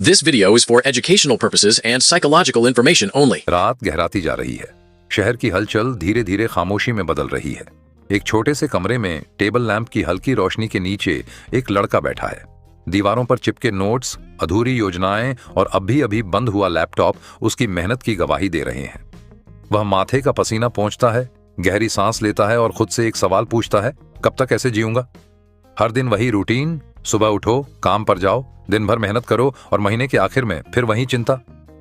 This video is for educational purposes and psychological information only. रात गहराती जा रही है। शहर की हलचल धीरे धीरे खामोशी में बदल रही है। एक छोटे से कमरे में टेबल लैंप की हल्की रोशनी के नीचे एक लड़का बैठा है। दीवारों पर चिपके नोट्स, अधूरी योजनाएं और अभी अभी बंद हुआ लैपटॉप उसकी मेहनत की गवाही दे रहे हैं। वह माथे का पसीना पोंछता है, गहरी सांस लेता है और खुद से एक सवाल पूछता है, कब तक ऐसे जीऊंगा? हर दिन वही रूटीन, सुबह उठो, काम पर जाओ, दिन भर मेहनत करो और महीने के आखिर में फिर वही चिंता,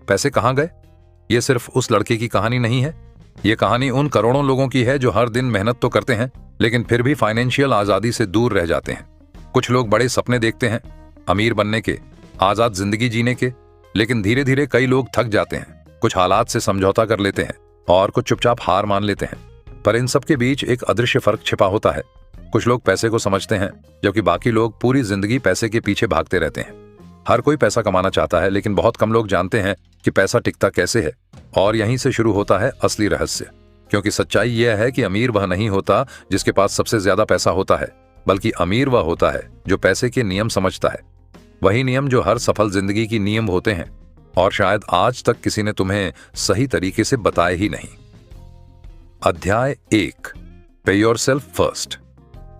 पैसे कहाँ गए? ये सिर्फ उस लड़के की कहानी नहीं है। ये कहानी उन करोड़ों लोगों की है जो हर दिन मेहनत तो करते हैं लेकिन फिर भी फाइनेंशियल आजादी से दूर रह जाते हैं। कुछ लोग बड़े सपने देखते हैं, अमीर बनने के, आजाद जिंदगी जीने के, लेकिन धीरे धीरे कई लोग थक जाते हैं, कुछ हालात से समझौता कर लेते हैं और कुछ चुपचाप हार मान लेते हैं। पर इन सब के बीच एक अदृश्य फर्क छिपा होता है। कुछ लोग पैसे को समझते हैं जबकि बाकी लोग पूरी जिंदगी पैसे के पीछे भागते रहते हैं। हर कोई पैसा कमाना चाहता है लेकिन बहुत कम लोग जानते हैं कि पैसा टिकता कैसे है। और यहीं से शुरू होता है असली रहस्य, क्योंकि सच्चाई यह है कि अमीर वह नहीं होता जिसके पास सबसे ज्यादा पैसा होता है, बल्कि अमीर वह होता है जो पैसे के नियम समझता है। वही नियम जो हर सफल जिंदगी की नियम होते हैं और शायद आज तक किसी ने तुम्हें सही तरीके से बताए ही नहीं। अध्याय 1, पे योरसेल्फ फर्स्ट।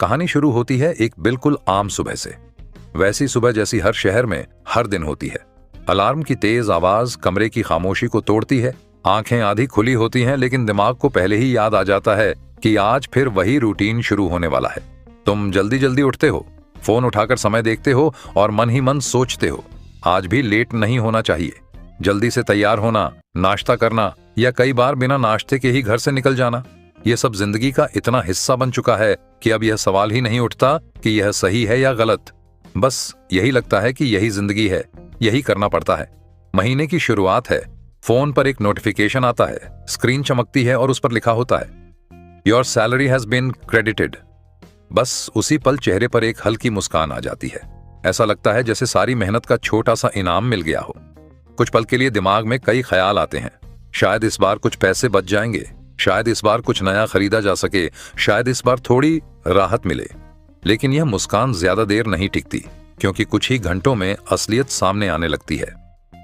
कहानी शुरू होती है एक बिल्कुल आम सुबह से। वैसी सुबह जैसी हर शहर में हर दिन होती है। अलार्म की तेज आवाज कमरे की खामोशी को तोड़ती है। आंखें आधी खुली होती हैं लेकिन दिमाग को पहले ही याद आ जाता है कि आज फिर वही रूटीन शुरू होने वाला है। तुम जल्दी जल्दी उठते हो, फोन उठाकर समय देखते हो और मन ही मन सोचते हो, आज भी लेट नहीं होना चाहिए। जल्दी से तैयार होना, नाश्ता करना या कई बार बिना नाश्ते के ही घर से निकल जाना, यह सब जिंदगी का इतना हिस्सा बन चुका है कि अब यह सवाल ही नहीं उठता कि यह सही है या गलत। बस यही लगता है कि यही जिंदगी है, यही करना पड़ता है। महीने की शुरुआत है, फोन पर एक नोटिफिकेशन आता है, स्क्रीन चमकती है और उस पर लिखा होता है, your salary has been credited. बस उसी पल चेहरे पर एक हल्की मुस्कान आ जाती है। ऐसा लगता है जैसे सारी मेहनत का छोटा सा इनाम मिल गया हो। कुछ पल के लिए दिमाग में कई ख्याल आते हैं। शायद इस बार कुछ पैसे बच जाएंगे, शायद इस बार कुछ नया खरीदा जा सके, शायद इस बार थोड़ी राहत मिले। लेकिन यह मुस्कान ज्यादा देर नहीं टिकती, क्योंकि कुछ ही घंटों में असलियत सामने आने लगती है।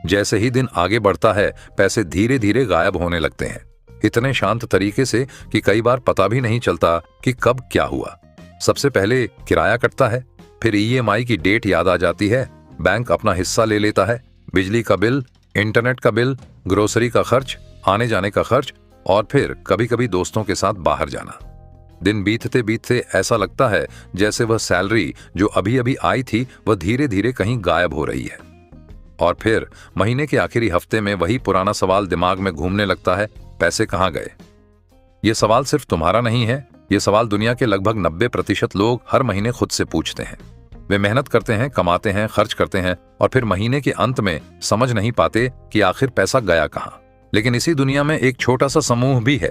जैसे ही दिन आगे बढ़ता है, पैसे धीरे धीरे गायब होने लगते हैं, इतने शांत तरीके से कि कई बार पता भी नहीं चलता कि कब क्या हुआ। सबसे पहले किराया कटता है, फिर ईएमआई की डेट याद आ जाती है, बैंक अपना हिस्सा ले लेता है, बिजली का बिल, इंटरनेट का बिल, ग्रोसरी का खर्च, आने जाने का खर्च और फिर कभी कभी दोस्तों के साथ बाहर जाना। दिन बीतते बीतते ऐसा लगता है जैसे वह सैलरी जो अभी अभी आई थी वह धीरे धीरे कहीं गायब हो रही है। और फिर महीने के आखिरी हफ्ते में वही पुराना सवाल दिमाग में घूमने लगता है, पैसे कहाँ गए? यह सवाल सिर्फ तुम्हारा नहीं है, यह सवाल दुनिया के लगभग 90% लोग हर महीने खुद से पूछते हैं। वे मेहनत करते हैं, कमाते हैं, खर्च करते हैं और फिर महीने के अंत में समझ नहीं पाते कि आखिर पैसा गया कहाँ। लेकिन इसी दुनिया में एक छोटा सा समूह भी है,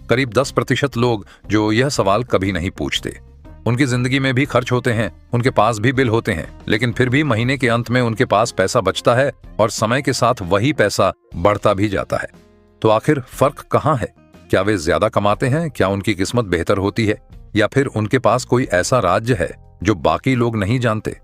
करीब 10% लोग जो यह सवाल कभी नहीं पूछते। उनकी जिंदगी में भी खर्च होते हैं, उनके पास भी बिल होते हैं, लेकिन फिर भी महीने के अंत में उनके पास पैसा बचता है और समय के साथ वही पैसा बढ़ता भी जाता है। तो आखिर फर्क कहाँ है? क्या वे ज्यादा कमाते हैं? क्या उनकी किस्मत बेहतर होती है? या फिर उनके पास कोई ऐसा राज्य है जो बाकी लोग नहीं जानते?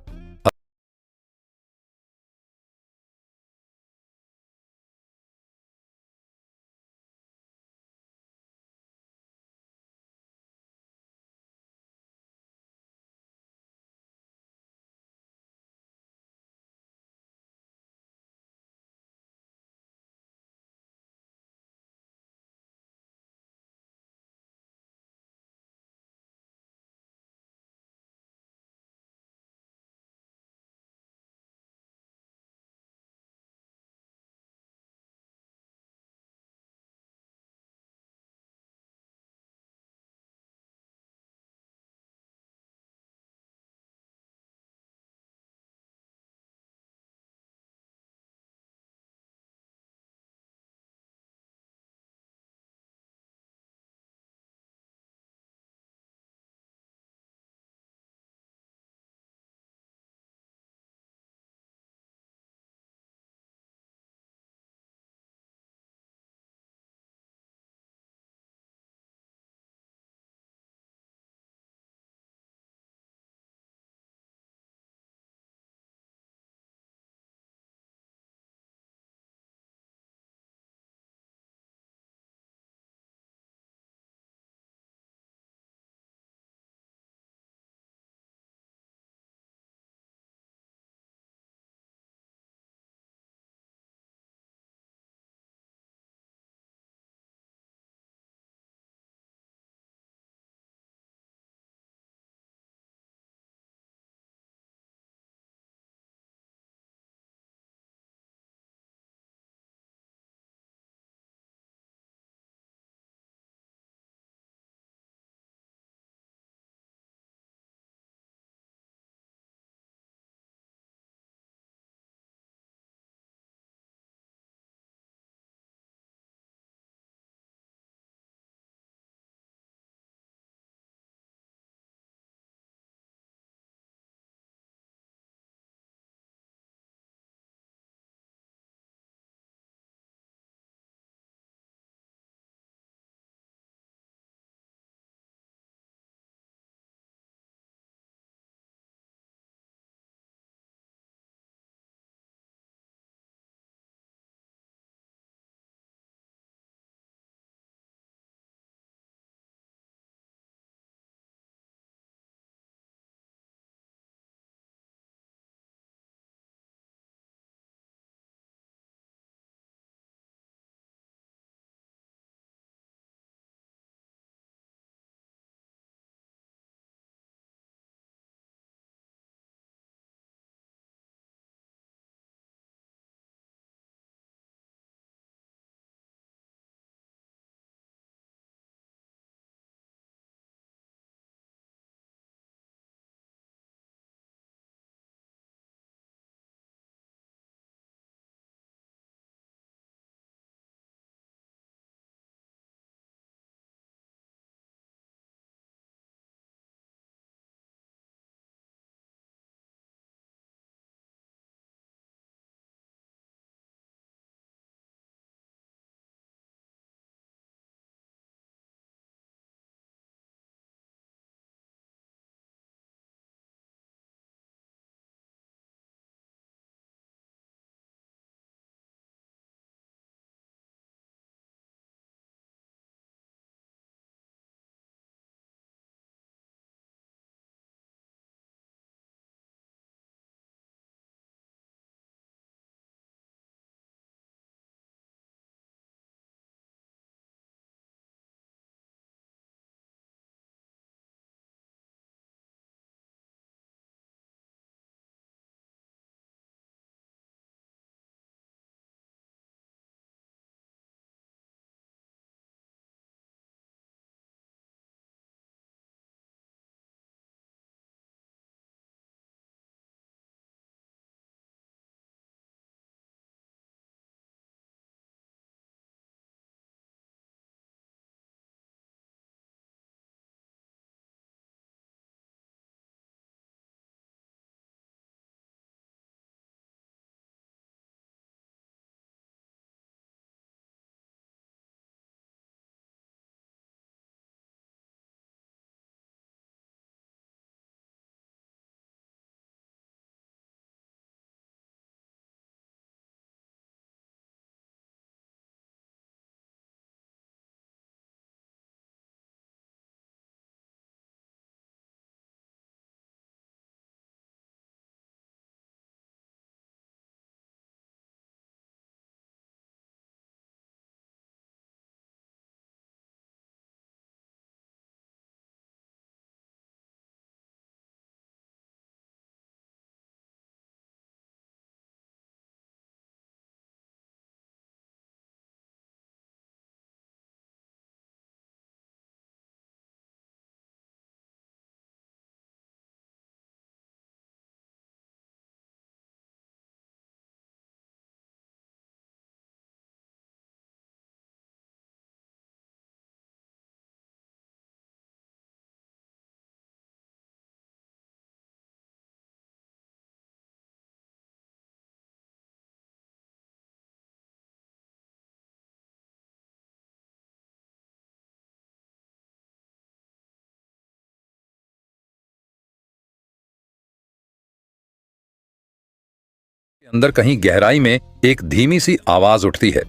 अंदर कहीं गहराई में एक धीमी सी आवाज उठती है,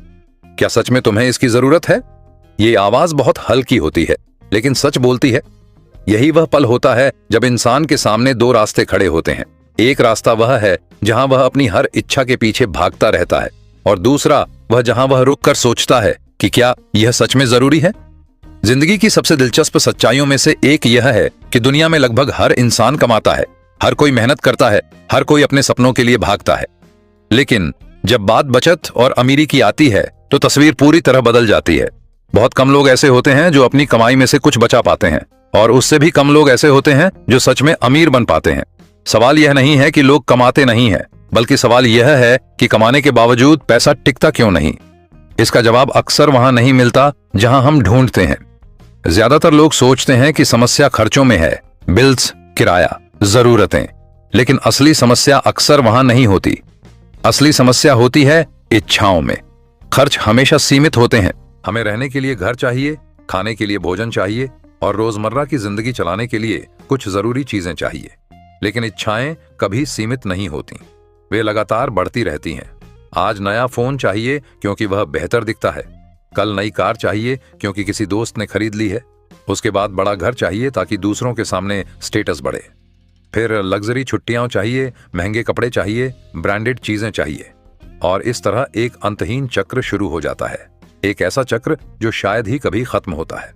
क्या सच में तुम्हें इसकी जरूरत है? ये आवाज बहुत हल्की होती है, लेकिन सच बोलती है। यही वह पल होता है जब इंसान के सामने दो रास्ते खड़े होते हैं। एक रास्ता वह है जहां वह अपनी हर इच्छा के पीछे भागता रहता है, और दूसरा वह जहां वह रुककर सोचता है कि क्या यह सच में जरूरी है। जिंदगी की सबसे दिलचस्प सच्चाइयों में से एक यह है कि दुनिया में लगभग हर इंसान कमाता है, हर कोई मेहनत करता है, हर कोई अपने सपनों के लिए भागता है। लेकिन जब बात बचत और अमीरी की आती है तो तस्वीर पूरी तरह बदल जाती है। बहुत कम लोग ऐसे होते हैं जो अपनी कमाई में से कुछ बचा पाते हैं, और उससे भी कम लोग ऐसे होते हैं जो सच में अमीर बन पाते हैं। सवाल यह नहीं है कि लोग कमाते नहीं हैं, बल्कि सवाल यह है कि कमाने के बावजूद पैसा टिकता क्यों नहीं। इसका जवाब अक्सर वहां नहीं मिलता जहां हम ढूंढते हैं। ज्यादातर लोग सोचते हैं कि समस्या खर्चों में है, बिल्स, किराया, जरूरतें, लेकिन असली समस्या अक्सर वहां नहीं होती। असली समस्या होती है इच्छाओं में। खर्च हमेशा सीमित होते हैं। हमें रहने के लिए घर चाहिए, खाने के लिए भोजन चाहिए, और रोजमर्रा की जिंदगी चलाने के लिए कुछ जरूरी चीजें चाहिए। लेकिन इच्छाएं कभी सीमित नहीं होती, वे लगातार बढ़ती रहती हैं। आज नया फोन चाहिए क्योंकि वह बेहतर दिखता है, कल नई कार चाहिए क्योंकि किसी दोस्त ने खरीद ली है, उसके बाद बड़ा घर चाहिए ताकि दूसरों के सामने स्टेटस बढ़े, फिर लग्जरी छुट्टियां चाहिए, महंगे कपड़े चाहिए, ब्रांडेड चीजें चाहिए, और इस तरह एक अंतहीन चक्र शुरू हो जाता है। एक ऐसा चक्र जो शायद ही कभी खत्म होता है।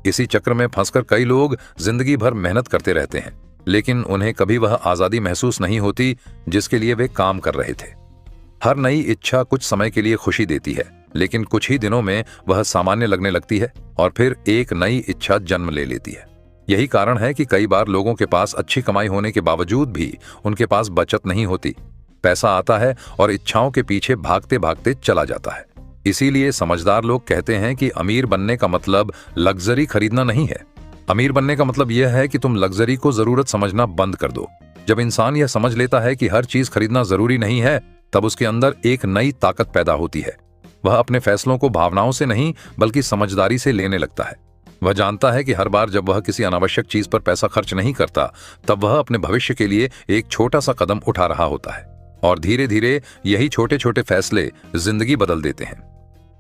इसी चक्र में फंसकर कई लोग जिंदगी भर मेहनत करते रहते हैं, लेकिन उन्हें कभी वह आजादी महसूस नहीं होती जिसके लिए वे काम कर रहे थे। हर नई इच्छा कुछ समय के लिए खुशी देती है, लेकिन कुछ ही दिनों में वह सामान्य लगने लगती है, और फिर एक नई इच्छा जन्म ले लेती है। यही कारण है कि कई बार लोगों के पास अच्छी कमाई होने के बावजूद भी उनके पास बचत नहीं होती। पैसा आता है और इच्छाओं के पीछे भागते भागते चला जाता है। इसीलिए समझदार लोग कहते हैं कि अमीर बनने का मतलब लग्जरी खरीदना नहीं है। अमीर बनने का मतलब यह है कि तुम लग्जरी को जरूरत समझना बंद कर दो। जब इंसान यह समझ लेता है कि हर चीज खरीदना जरूरी नहीं है, तब उसके अंदर एक नई ताकत पैदा होती है। वह अपने फैसलों को भावनाओं से नहीं बल्कि समझदारी से लेने लगता है। वह जानता है कि हर बार जब वह किसी अनावश्यक चीज पर पैसा खर्च नहीं करता, तब वह अपने भविष्य के लिए एक छोटा सा कदम उठा रहा होता है, और धीरे धीरे यही छोटे छोटे फैसले जिंदगी बदल देते हैं।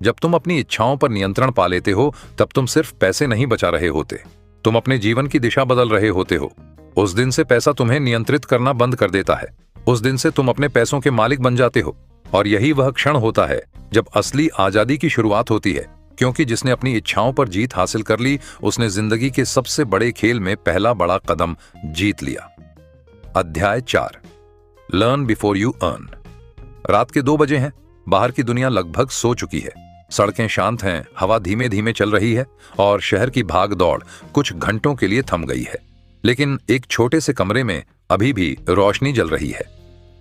जब तुम अपनी इच्छाओं पर नियंत्रण पा लेते हो, तब तुम सिर्फ पैसे नहीं बचा रहे होते, तुम अपने जीवन की दिशा बदल रहे होते हो। उस दिन से पैसा तुम्हें नियंत्रित करना बंद कर देता है। उस दिन से तुम अपने पैसों के मालिक बन जाते हो, और यही वह क्षण होता है जब असली आजादी की शुरुआत होती है, क्योंकि जिसने अपनी इच्छाओं पर जीत हासिल कर ली, उसने जिंदगी के सबसे बड़े खेल में पहला बड़ा कदम जीत लिया। अध्याय 4, लर्न बिफोर यू अर्न। रात के 2 बजे हैं। बाहर की दुनिया लगभग सो चुकी है। सड़कें शांत हैं, हवा धीमे धीमे चल रही है, और शहर की भाग दौड़ कुछ घंटों के लिए थम गई है। लेकिन एक छोटे से कमरे में अभी भी रोशनी जल रही है।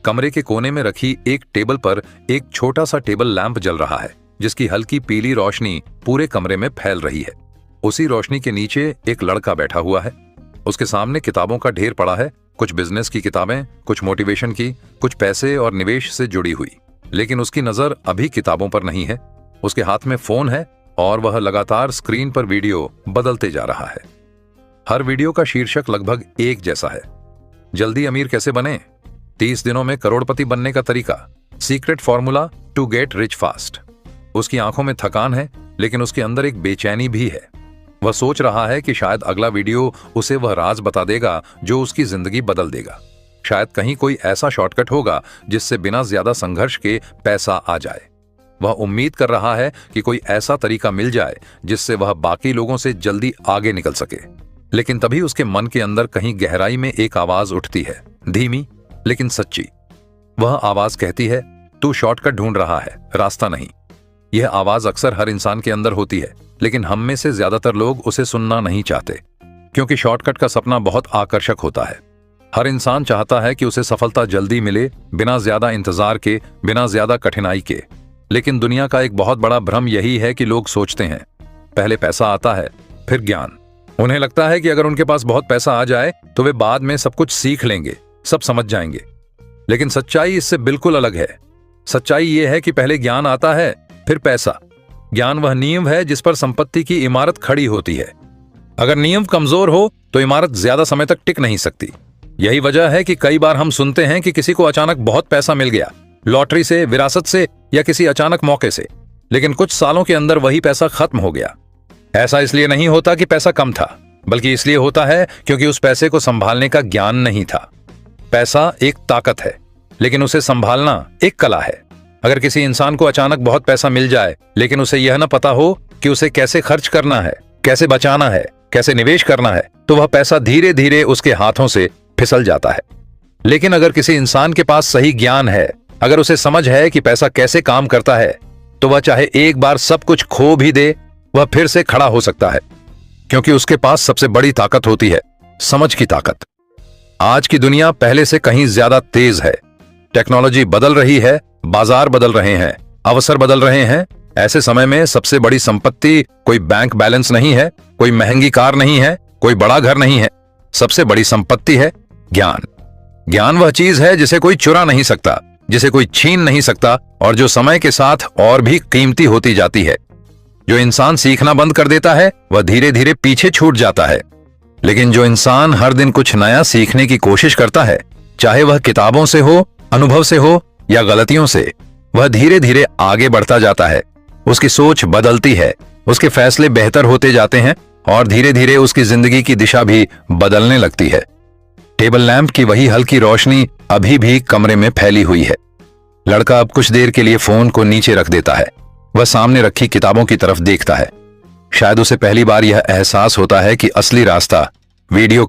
कमरे के कोने में रखी एक टेबल पर एक छोटा सा टेबल लैंप जल रहा है, जिसकी हल्की पीली रोशनी पूरे कमरे में फैल रही है। उसी रोशनी के नीचे एक लड़का बैठा हुआ है। उसके सामने किताबों का ढेर पड़ा है, कुछ बिजनेस की किताबें, कुछ मोटिवेशन की, कुछ पैसे और निवेश से जुड़ी हुई। लेकिन उसकी नजर अभी किताबों पर नहीं है। उसके हाथ में फोन है, और वह लगातार स्क्रीन पर वीडियो बदलते जा रहा है। हर वीडियो का शीर्षक लगभग एक जैसा है, जल्दी अमीर कैसे बने, 30 दिनों में करोड़पति बनने का तरीका, secret formula to get rich fast. उसकी आंखों में थकान है, लेकिन उसके अंदर एक बेचैनी भी है। वह सोच रहा है कि शायद अगला वीडियो उसे वह राज बता देगा जो उसकी जिंदगी बदल देगा। शायद कहीं कोई ऐसा शॉर्टकट होगा जिससे बिना ज्यादा संघर्ष के पैसा आ जाए। वह उम्मीद कर रहा है कि कोई ऐसा तरीका मिल जाए जिससे वह बाकी लोगों से जल्दी आगे निकल सके। लेकिन तभी उसके मन के अंदर कहीं गहराई में एक आवाज उठती है, धीमी लेकिन सच्ची। वह आवाज कहती है, तू शॉर्टकट ढूंढ रहा है, रास्ता नहीं। यह आवाज अक्सर हर इंसान के अंदर होती है, लेकिन हम में से ज्यादातर लोग उसे सुनना नहीं चाहते, क्योंकि शॉर्टकट का सपना बहुत आकर्षक होता है। हर इंसान चाहता है कि उसे सफलता जल्दी मिले, बिना ज्यादा इंतजार के, बिना ज्यादा कठिनाई के। लेकिन दुनिया का एक बहुत बड़ा भ्रम यही है कि लोग सोचते हैं पहले पैसा आता है, फिर ज्ञान। उन्हें लगता है कि अगर उनके पास बहुत पैसा आ जाए तो वे बाद में सब कुछ सीख लेंगे, सब समझ जाएंगे। लेकिन सच्चाई इससे बिल्कुल अलग है। सच्चाई यह है कि पहले ज्ञान आता है, फिर पैसा। ज्ञान वह नींव है जिस पर संपत्ति की इमारत खड़ी होती है। अगर नींव कमजोर हो तो इमारत ज्यादा समय तक टिक नहीं सकती। यही वजह है कि कई बार हम सुनते हैं कि किसी को अचानक बहुत पैसा मिल गया, लॉटरी से, विरासत से या किसी अचानक मौके से। लेकिन कुछ सालों के अंदर वही पैसा खत्म हो गया। ऐसा इसलिए नहीं होता कि पैसा कम था, बल्कि इसलिए होता है क्योंकि उस पैसे को संभालने का ज्ञान नहीं था। पैसा एक ताकत है, लेकिन उसे संभालना एक कला है। अगर किसी इंसान को अचानक बहुत पैसा मिल जाए, लेकिन उसे यह न पता हो कि उसे कैसे खर्च करना है, कैसे बचाना है, कैसे निवेश करना है, तो वह पैसा धीरे धीरे उसके हाथों से फिसल जाता है। लेकिन अगर किसी इंसान के पास सही ज्ञान है, अगर उसे समझ है कि पैसा कैसे काम करता है, तो वह चाहे एक बार सब कुछ खो भी दे, वह फिर से खड़ा हो सकता है, क्योंकि उसके पास सबसे बड़ी ताकत होती है, समझ की ताकत। आज की दुनिया पहले से कहीं ज्यादा तेज है। टेक्नोलॉजी बदल रही है, बाजार बदल रहे हैं, अवसर बदल रहे हैं। ऐसे समय में सबसे बड़ी संपत्ति कोई बैंक बैलेंस नहीं है, कोई महंगी कार नहीं है, कोई बड़ा घर नहीं है। सबसे बड़ी संपत्ति है ज्ञान। ज्ञान वह चीज है जिसे कोई चुरा नहीं सकता, जिसे कोई छीन नहीं सकता, और जो समय के साथ और भी कीमती होती जाती है। जो इंसान सीखना बंद कर देता है, वह धीरे धीरे पीछे छूट जाता है। लेकिन जो इंसान हर दिन कुछ नया सीखने की कोशिश करता है, चाहे वह किताबों से हो, अनुभव से हो या गलतियों से, वह धीरे धीरे आगे बढ़ता जाता है। उसकी सोच बदलती है, उसके फैसले बेहतर होते जाते हैं, और धीरे धीरे उसकी जिंदगी की दिशा भी बदलने लगती है। टेबल लैंप की वही हल्की रोशनी अभी भी कमरे में फैली हुई है। लड़का अब कुछ देर के लिए फोन को नीचे रख देता है। वह सामने रखी किताबों की तरफ देखता है। शायद उसे पहली बार यह एहसास होता है कि असली रास्ता वीडियो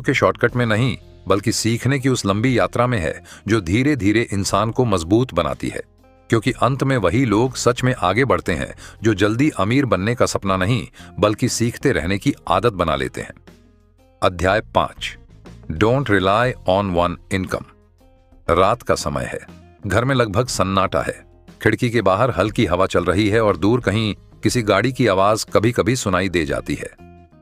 के शॉर्टकट में नहीं, बल्कि सीखने की उस लंबी यात्रा में है, जो धीरे धीरे इंसान को मजबूत बनाती है। क्योंकि अंत में वही लोग सच में आगे बढ़ते हैं जो जल्दी अमीर बनने का सपना नहीं, बल्कि सीखते रहने की आदत बना लेते हैं। अध्याय 5, don't rely on one income. रात का समय है। घर में लगभग सन्नाटा है। खिड़की के बाहर हल्की हवा चल रही है और दूर कहीं किसी गाड़ी की आवाज कभी कभी सुनाई दे जाती है।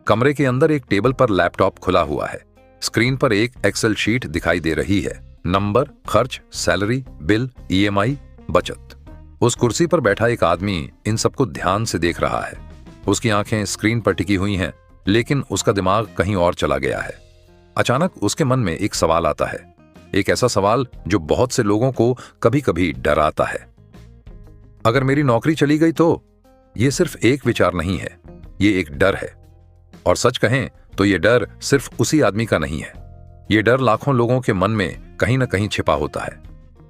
कमरे के अंदर एक टेबल पर लैपटॉप खुला हुआ है। स्क्रीन पर एक एक्सेल शीट दिखाई दे रही है। नंबर, खर्च, सैलरी, बिल, ईएमआई, बचत। उस कुर्सी पर बैठा एक आदमी इन सबको ध्यान से देख रहा है। उसकी आंखें स्क्रीन पर टिकी हुई हैं, लेकिन उसका दिमाग कहीं और चला गया है। अचानक उसके मन में एक सवाल आता है, एक ऐसा सवाल जो बहुत से लोगों को कभी कभी डराता है। अगर मेरी नौकरी चली गई तो? ये सिर्फ एक विचार नहीं है, ये एक डर है। और सच कहें तो ये डर सिर्फ उसी आदमी का नहीं है। ये डर लाखों लोगों के मन में कहीं ना कहीं छिपा होता है,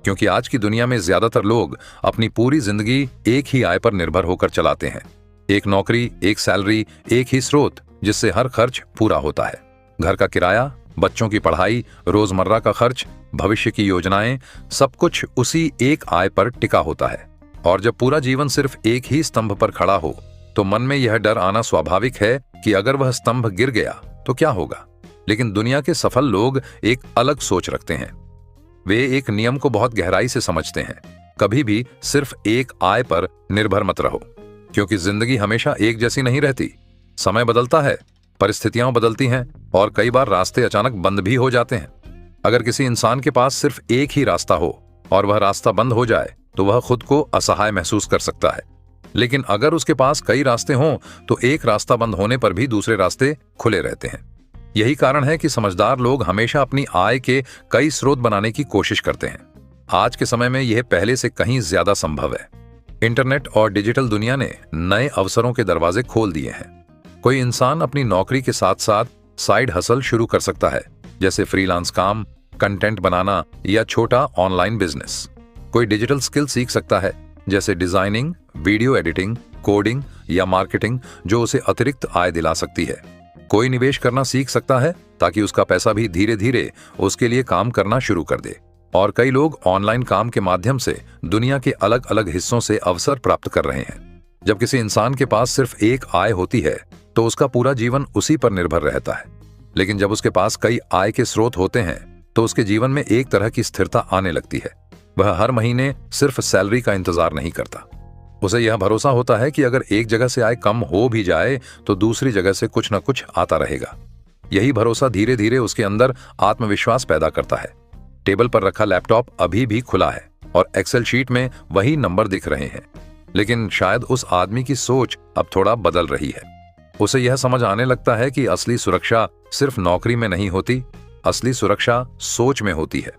क्योंकि आज की दुनिया में ज्यादातर लोग अपनी पूरी जिंदगी एक ही आय पर निर्भर होकर चलाते हैं। एक नौकरी, एक सैलरी, एक ही स्रोत जिससे हर खर्च पूरा होता है। घर का किराया, बच्चों की पढ़ाई, रोजमर्रा का खर्च, भविष्य की योजनाएं, सब कुछ उसी एक आय पर टिका होता है। और जब पूरा जीवन सिर्फ एक ही स्तंभ पर खड़ा हो, तो मन में यह डर आना स्वाभाविक है कि अगर वह स्तंभ गिर गया तो क्या होगा। लेकिन दुनिया के सफल लोग एक अलग सोच रखते हैं। वे एक नियम को बहुत गहराई से समझते हैं। कभी भी सिर्फ एक आय पर निर्भर मत रहो, क्योंकि जिंदगी हमेशा एक जैसी नहीं रहती। समय बदलता है, परिस्थितियां बदलती हैं, और कई बार रास्ते अचानक बंद भी हो जाते हैं। अगर किसी इंसान के पास सिर्फ एक ही रास्ता हो और वह रास्ता बंद हो जाए, तो वह खुद को असहाय महसूस कर सकता है। लेकिन अगर उसके पास कई रास्ते हों, तो एक रास्ता बंद होने पर भी दूसरे रास्ते खुले रहते हैं। यही कारण है कि समझदार लोग हमेशा अपनी आय के कई स्रोत बनाने की कोशिश करते हैं। आज के समय में यह पहले से कहीं ज्यादा संभव है। इंटरनेट और डिजिटल दुनिया ने नए अवसरों के दरवाजे खोल दिए हैं। कोई इंसान अपनी नौकरी के साथ साथ साइड हसल शुरू कर सकता है, जैसे फ्रीलांस काम, कंटेंट बनाना या छोटा ऑनलाइन बिजनेस। कोई डिजिटल स्किल सीख सकता है, जैसे डिजाइनिंग, वीडियो एडिटिंग, कोडिंग या मार्केटिंग, जो उसे अतिरिक्त आय दिला सकती है। कोई निवेश करना सीख सकता है ताकि उसका पैसा भी धीरे धीरे उसके लिए काम करना शुरू कर दे। और कई लोग ऑनलाइन काम के माध्यम से दुनिया के अलग अलग हिस्सों से अवसर प्राप्त कर रहे हैं। जब किसी इंसान के पास सिर्फ एक आय होती है, तो उसका पूरा जीवन उसी पर निर्भर रहता है। लेकिन जब उसके पास कई आय के स्रोत होते हैं, तो उसके जीवन में एक तरह की स्थिरता आने लगती है। वह हर महीने सिर्फ सैलरी का इंतजार नहीं करता। उसे यह भरोसा होता है कि अगर एक जगह से आय कम हो भी जाए, तो दूसरी जगह से कुछ न कुछ आता रहेगा। यही भरोसा धीरे धीरे उसके अंदर आत्मविश्वास पैदा करता है। टेबल पर रखा लैपटॉप अभी भी खुला है और एक्सेल शीट में वही नंबर दिख रहे हैं। लेकिन शायद उस आदमी की सोच अब थोड़ा बदल रही है। उसे यह समझ आने लगता है कि असली सुरक्षा सिर्फ नौकरी में नहीं होती, असली सुरक्षा सोच में होती है।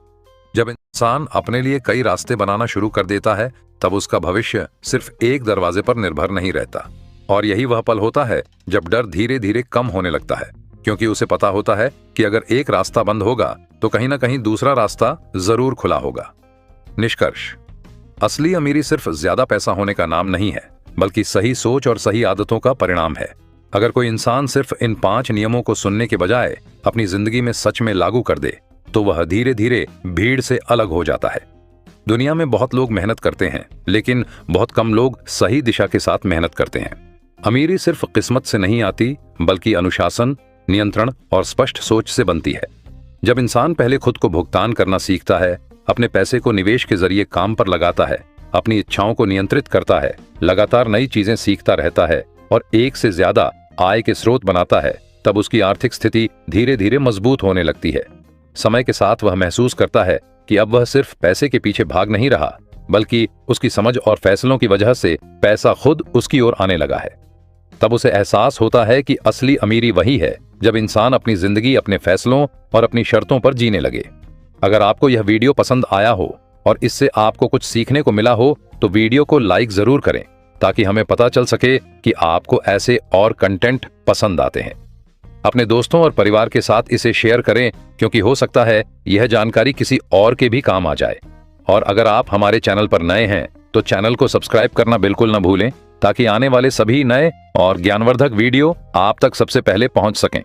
जब इंसान अपने लिए कई रास्ते बनाना शुरू कर देता है, तब उसका भविष्य सिर्फ एक दरवाजे पर निर्भर नहीं रहता। और यही वह पल होता है जब डर धीरे धीरे कम होने लगता है, क्योंकि उसे पता होता है कि अगर एक रास्ता बंद होगा तो कहीं ना कहीं दूसरा रास्ता जरूर खुला होगा। निष्कर्ष, असली अमीरी सिर्फ ज्यादा पैसा होने का नाम नहीं है, बल्कि सही सोच और सही आदतों का परिणाम है। अगर कोई इंसान सिर्फ इन 5 नियमों को सुनने के बजाय अपनी जिंदगी में सच में लागू कर दे, तो वह धीरे धीरे भीड़ से अलग हो जाता है। दुनिया में बहुत लोग मेहनत करते हैं, लेकिन बहुत कम लोग सही दिशा के साथ मेहनत करते हैं। अमीरी सिर्फ किस्मत से नहीं आती, बल्कि अनुशासन, नियंत्रण और स्पष्ट सोच से बनती है। जब इंसान पहले खुद को भुगतान करना सीखता है, अपने पैसे को निवेश के जरिए काम पर लगाता है, अपनी इच्छाओं को नियंत्रित करता है, लगातार नई चीजें सीखता रहता है और एक से ज्यादा आय के स्रोत बनाता है, तब उसकी आर्थिक स्थिति धीरे धीरे मजबूत होने लगती है। समय के साथ वह महसूस करता है कि अब वह सिर्फ पैसे के पीछे भाग नहीं रहा, बल्कि उसकी समझ और फैसलों की वजह से पैसा खुद उसकी ओर आने लगा है। तब उसे एहसास होता है कि असली अमीरी वही है जब इंसान अपनी जिंदगी अपने फैसलों और अपनी शर्तों पर जीने लगे। अगर आपको यह वीडियो पसंद आया हो और इससे आपको कुछ सीखने को मिला हो, तो वीडियो को लाइक जरूर करें, ताकि हमें पता चल सके कि आपको ऐसे और कंटेंट पसंद आते हैं। अपने दोस्तों और परिवार के साथ इसे शेयर करें, क्योंकि हो सकता है यह जानकारी किसी और के भी काम आ जाए। और अगर आप हमारे चैनल पर नए हैं तो चैनल को सब्सक्राइब करना बिल्कुल न भूलें, ताकि आने वाले सभी नए और ज्ञानवर्धक वीडियो आप तक सबसे पहले पहुंच सकें।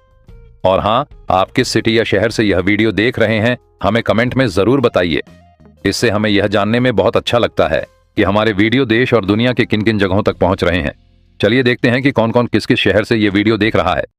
और हाँ, आप किस सिटी या शहर से यह वीडियो देख रहे हैं, हमें कमेंट में जरूर बताइए। इससे हमें यह जानने में बहुत अच्छा लगता है कि हमारे वीडियो देश और दुनिया के किन किन जगहों तक पहुंच रहे हैं। चलिए देखते हैं कि कौन कौन किस किस शहर से ये वीडियो देख रहा है।